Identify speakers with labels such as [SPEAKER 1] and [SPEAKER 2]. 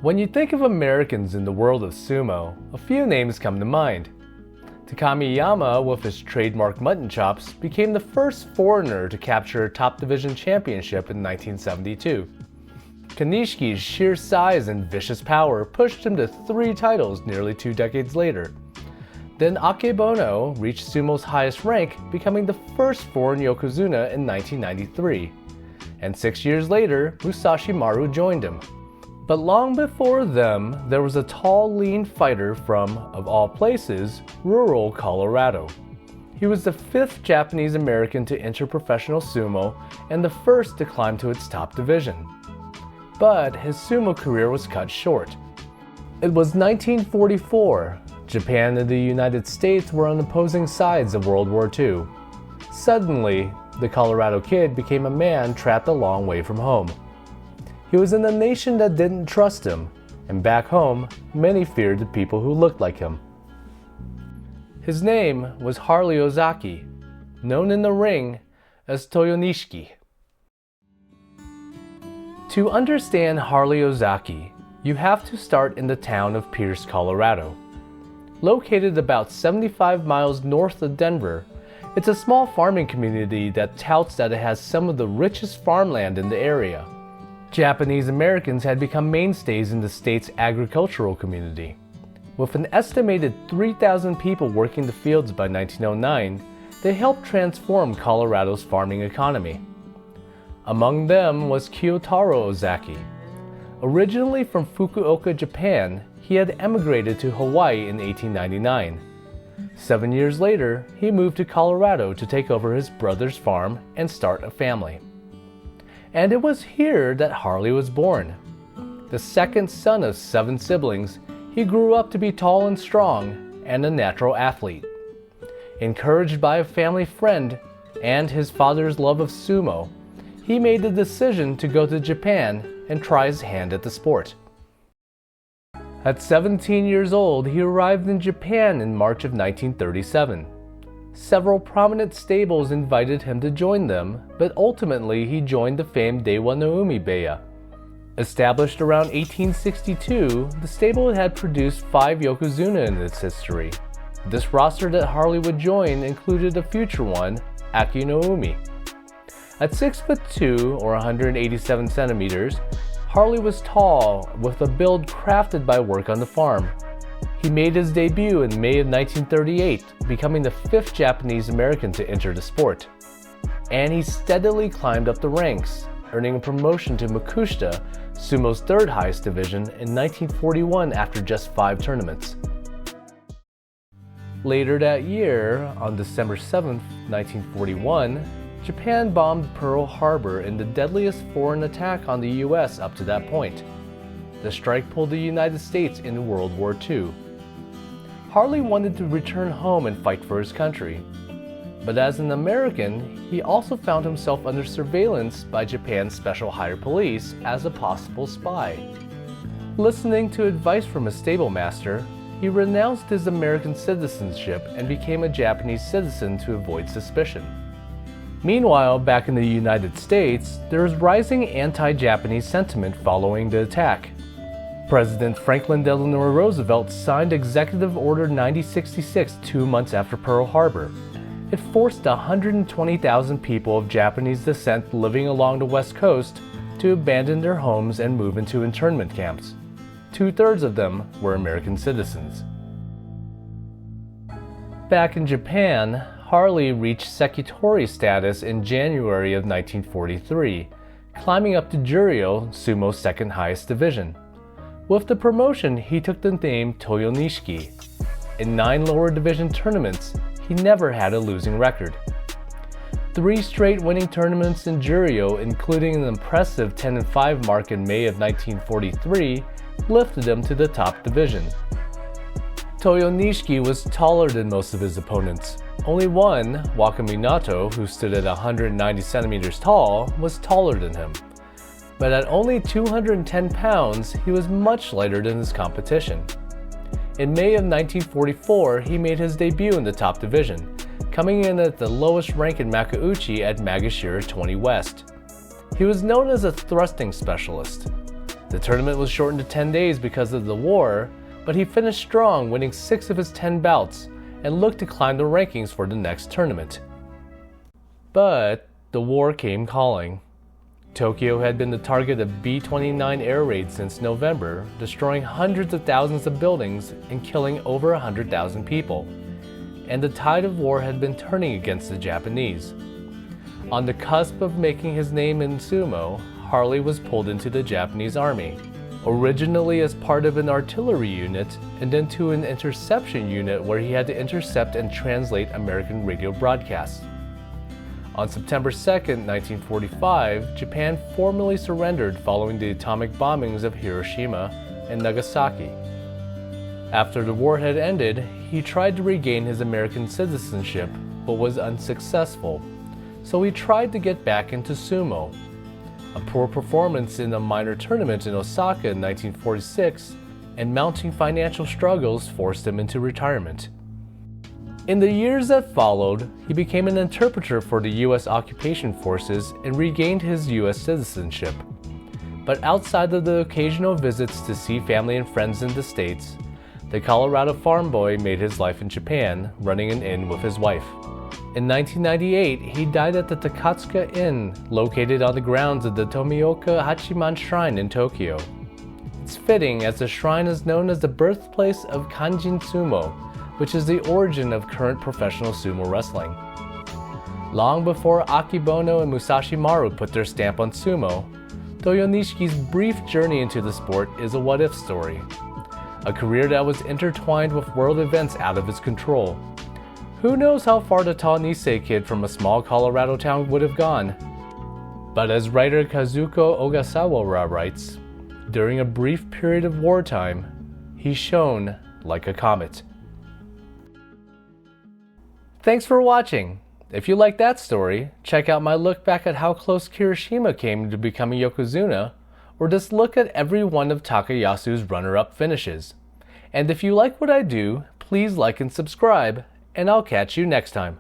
[SPEAKER 1] When you think of Americans in the world of sumo, a few names come to mind. Takamiyama, with his trademark mutton chops, became the first foreigner to capture a top division championship in 1972. Konishiki's sheer size and vicious power pushed him to 3 titles nearly 2 decades later. Then Akebono reached sumo's highest rank, becoming the first foreign yokozuna in 1993. And 6 years later, Musashimaru joined him. But long before them, there was a tall, lean fighter from, of all places, rural Colorado. He was the 5th Japanese American to enter professional sumo and the first to climb to its top division. But his sumo career was cut short. It was 1944. Japan and the United States were on opposing sides of World War II. Suddenly, the Colorado kid became a man trapped a long way from home. He was in a nation that didn't trust him, and back home, many feared the people who looked like him. His name was Harley Ozaki, known in the ring as Toyonishiki. To understand Harley Ozaki, you have to start in the town of Pierce, Colorado. Located about 75 miles north of Denver, it's a small farming community that touts that it has some of the richest farmland in the area. Japanese Americans had become mainstays in the state's agricultural community. With an estimated 3,000 people working the fields by 1909, they helped transform Colorado's farming economy. Among them was Kiyotaro Ozaki. Originally from Fukuoka, Japan, he had emigrated to Hawaii in 1899. 7 years later, he moved to Colorado to take over his brother's farm and start a family. And it was here that Harley was born. The second son of 7 siblings, he grew up to be tall and strong and a natural athlete. Encouraged by a family friend and his father's love of sumo, he made the decision to go to Japan and try his hand at the sport. At 17 years old, he arrived in Japan in March of 1937. Several prominent stables invited him to join them, but ultimately he joined the famed Deiwa no Umibeya. Established around 1862, the stable had produced 5 yokozuna in its history. This roster that Harley would join included a future one, Aki no Umi. At 6'2" or 187 centimeters, Harley was tall, with a build crafted by work on the farm. He made his debut in May of 1938, becoming the 5th Japanese American to enter the sport. And he steadily climbed up the ranks, earning a promotion to Makushita, sumo's 3rd highest division, in 1941 after just 5 tournaments. Later that year, on December 7, 1941, Japan bombed Pearl Harbor in the deadliest foreign attack on the US up to that point. The strike pulled the United States into World War II. Harley wanted to return home and fight for his country. But as an American, he also found himself under surveillance by Japan's Special Higher Police as a possible spy. Listening to advice from his stable master, he renounced his American citizenship and became a Japanese citizen to avoid suspicion. Meanwhile, back in the United States, there was rising anti-Japanese sentiment following the attack. President Franklin Delano Roosevelt signed Executive Order 9066 2 months after Pearl Harbor. It forced 120,000 people of Japanese descent living along the West Coast to abandon their homes and move into internment camps. 2/3 of them were American citizens. Back in Japan, Harley reached Sekitori status in January of 1943, climbing up to Juryo, sumo's 2nd highest division. With the promotion, he took the name Toyonishiki. In 9 lower division tournaments, he never had a losing record. 3 straight winning tournaments in Juryo, including an impressive 10-5 mark in May of 1943, lifted him to the top division. Toyonishiki was taller than most of his opponents. Only one, Waka Minato, who stood at 190 centimeters tall, was taller than him. But at only 210 pounds, he was much lighter than his competition. In May of 1944, he made his debut in the top division, coming in at the lowest rank in Makuuchi at Magashira 20 West. He was known as a thrusting specialist. The tournament was shortened to 10 days because of the war, but he finished strong, winning 6 of his 10 bouts, and looked to climb the rankings for the next tournament. But the war came calling. Tokyo had been the target of B-29 air raids since November, destroying hundreds of thousands of buildings and killing over 100,000 people. And the tide of war had been turning against the Japanese. On the cusp of making his name in sumo, Harley was pulled into the Japanese army, originally as part of an artillery unit and then to an interception unit where he had to intercept and translate American radio broadcasts. On September 2, 1945, Japan formally surrendered following the atomic bombings of Hiroshima and Nagasaki. After the war had ended, he tried to regain his American citizenship but was unsuccessful, so he tried to get back into sumo. A poor performance in a minor tournament in Osaka in 1946 and mounting financial struggles forced him into retirement. In the years that followed, he became an interpreter for the U.S. occupation forces and regained his U.S. citizenship. But outside of the occasional visits to see family and friends in the States, the Colorado farm boy made his life in Japan, running an inn with his wife. In 1998, he died at the Takatsuka Inn, located on the grounds of the Tomioka Hachiman Shrine in Tokyo. It's fitting as the shrine is known as the birthplace of Kanjin Sumo, which is the origin of current professional sumo wrestling. Long before Akebono and Musashimaru put their stamp on sumo, Toyonishiki's brief journey into the sport is a what-if story. A career that was intertwined with world events out of his control. Who knows how far the tall Nisei kid from a small Colorado town would have gone? But as writer Kazuko Ogasawa writes, during a brief period of wartime, he shone like a comet. Thanks for watching. If you like that story, check out my look back at how close Kirishima came to becoming Yokozuna, or just look at every one of Takayasu's runner-up finishes. And if you like what I do, please like and subscribe, and I'll catch you next time.